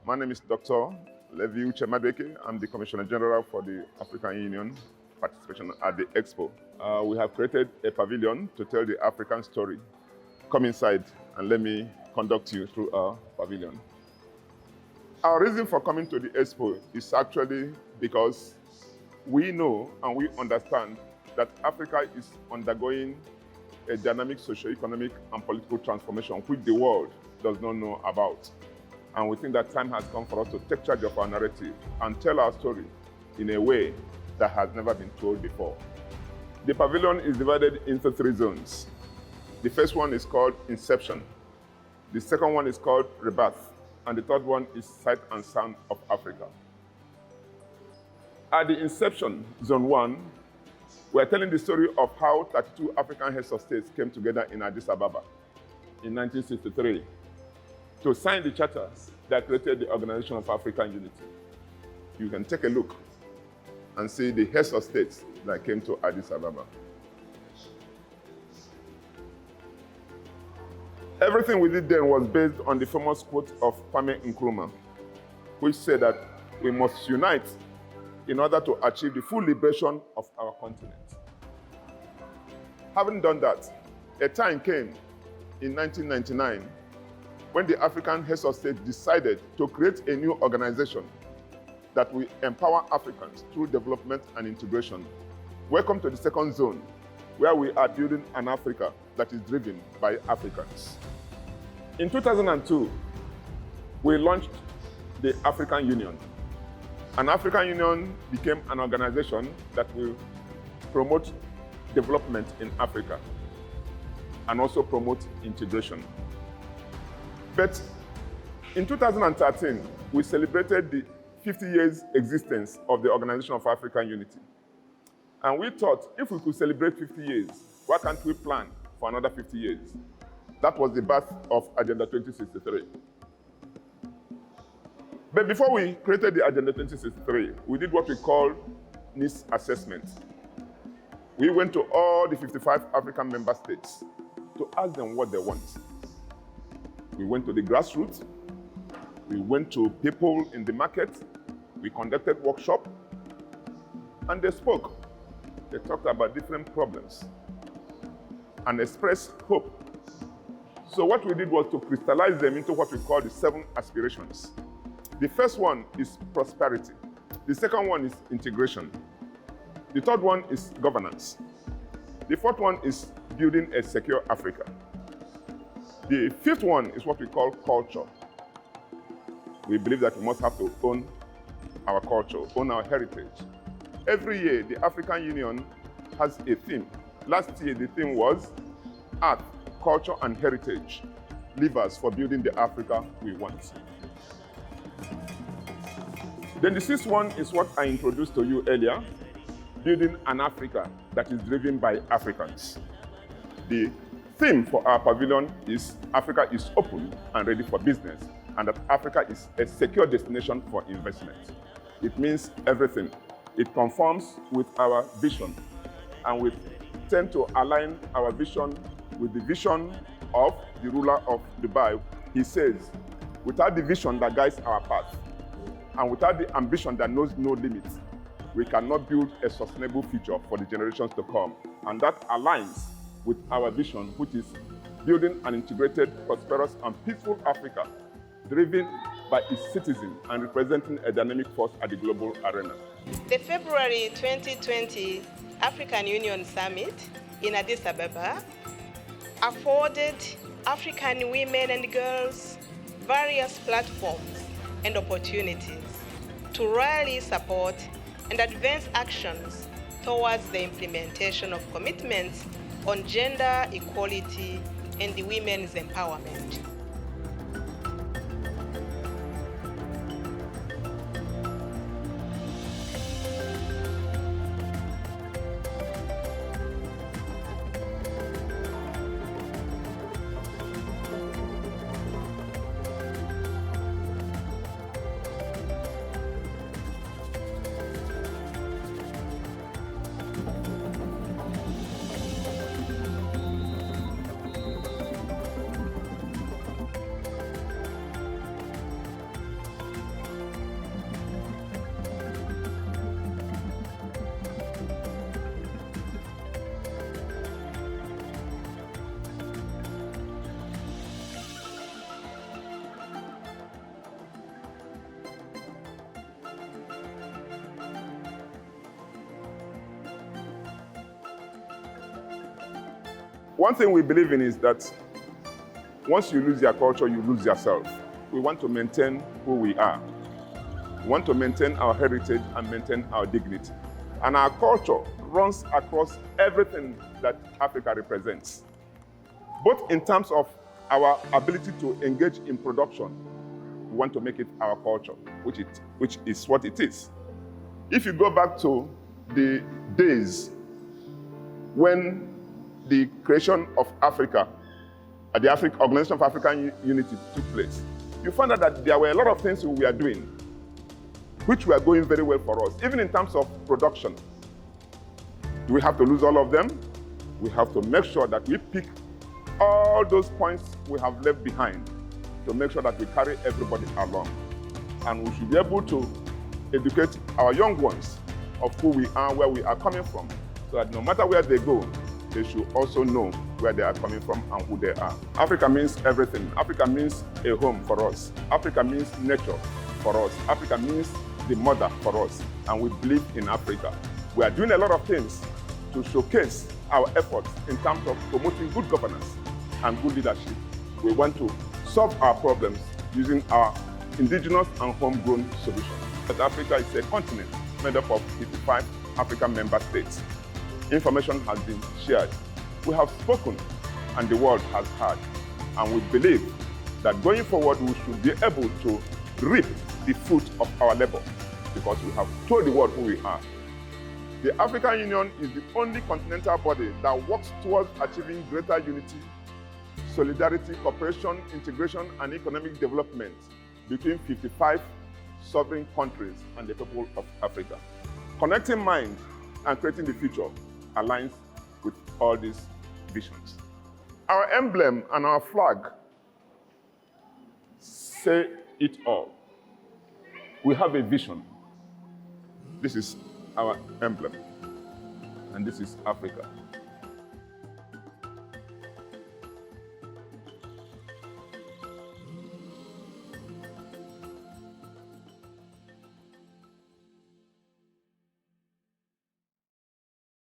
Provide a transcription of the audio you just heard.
My name is Dr. Levi Uchemadeke. I'm the Commissioner General for the African Union participation at the Expo. We have created a pavilion to tell the African story. Come inside and let me conduct you through our pavilion. Our reason for coming to the Expo is actually because we know and we understand that Africa is undergoing a dynamic socio-economic and political transformation which the world does not know about. And we think that time has come for us to take charge of our narrative and tell our story in a way that has never been told before. The pavilion is divided into 3 zones. The first one is called Inception. The second one is called Rebirth. And the third one is Sight and Sound of Africa. At the Inception, Zone 1, we are telling the story of how 32 African heads of states came together in Addis Ababa in 1963 to sign the charters that created the Organization of African Unity. You can take a look and see the heads of states that came to Addis Ababa. Everything we did then was based on the famous quote of Kwame Nkrumah, which said that we must unite in order to achieve the full liberation of our continent. Having done that, a time came in 1999 when the African heads of state decided to create a new organization that will empower Africans through development and integration. Welcome to the second zone, where we are building an Africa that is driven by Africans. In 2002, we launched the African Union. An African Union became an organization that will promote development in Africa and also promote integration. But in 2013, we celebrated the 50 years existence of the Organization of African Unity. And we thought, if we could celebrate 50 years, why can't we plan for another 50 years? That was the birth of Agenda 2063. But before we created the Agenda 2063, we did what we call needs assessment. We went to all the 55 African member states to ask them what they want. We went to the grassroots, we went to people in the market, we conducted workshops, and they spoke. They talked about different problems and expressed hope. So what we did was to crystallize them into what we call the 7 aspirations. The first one is prosperity. The second one is integration. The third one is governance. The fourth one is building a secure Africa. The fifth one is what we call culture. We believe that we must have to own our culture, own our heritage. Every year, the African Union has a theme. Last year, the theme was art, culture, and heritage, levers for building the Africa we want. Then the 6th one is what I introduced to you earlier, building an Africa that is driven by Africans. The theme for our pavilion is Africa is open and ready for business, and that Africa is a secure destination for investment. It means everything. It conforms with our vision, and we tend to align our vision with the vision of the ruler of Dubai. He says, without the vision that guides our path, and without the ambition that knows no limits, we cannot build a sustainable future for the generations to come. And that aligns with our vision, which is building an integrated, prosperous, and peaceful Africa, driven by its citizens and representing a dynamic force at the global arena. The February 2020 African Union Summit in Addis Ababa afforded African women and girls various platforms and opportunities to rally support and advance actions towards the implementation of commitments on gender equality and the women's empowerment. One thing we believe in is that once you lose your culture, you lose yourself. We want to maintain who we are. We want to maintain our heritage and maintain our dignity. And our culture runs across everything that Africa represents, both in terms of our ability to engage in production. We want to make it our culture, which is what it is. If you go back to the days when the creation of Africa, the Organization of African Unity took place, you find out that there were a lot of things we were doing which were going very well for us, even in terms of production. Do we have to lose all of them? We have to make sure that we pick all those points we have left behind to make sure that we carry everybody along. And we should be able to educate our young ones of who we are, where we are coming from, so that no matter where they go, they should also know where they are coming from and who they are. Africa means everything. Africa means a home for us. Africa means nature for us. Africa means the mother for us, and we believe in Africa. We are doing a lot of things to showcase our efforts in terms of promoting good governance and good leadership. We want to solve our problems using our indigenous and homegrown solutions. But Africa is a continent made up of 55 African member states. Information has been shared. We have spoken, and the world has heard. And we believe that going forward, we should be able to reap the fruit of our labor, because we have told the world who we are. The African Union is the only continental body that works towards achieving greater unity, solidarity, cooperation, integration, and economic development between 55 sovereign countries and the people of Africa. Connecting mind and creating the future aligns with all these visions. Our emblem and our flag say it all. We have a vision. This is our emblem, and this is Africa.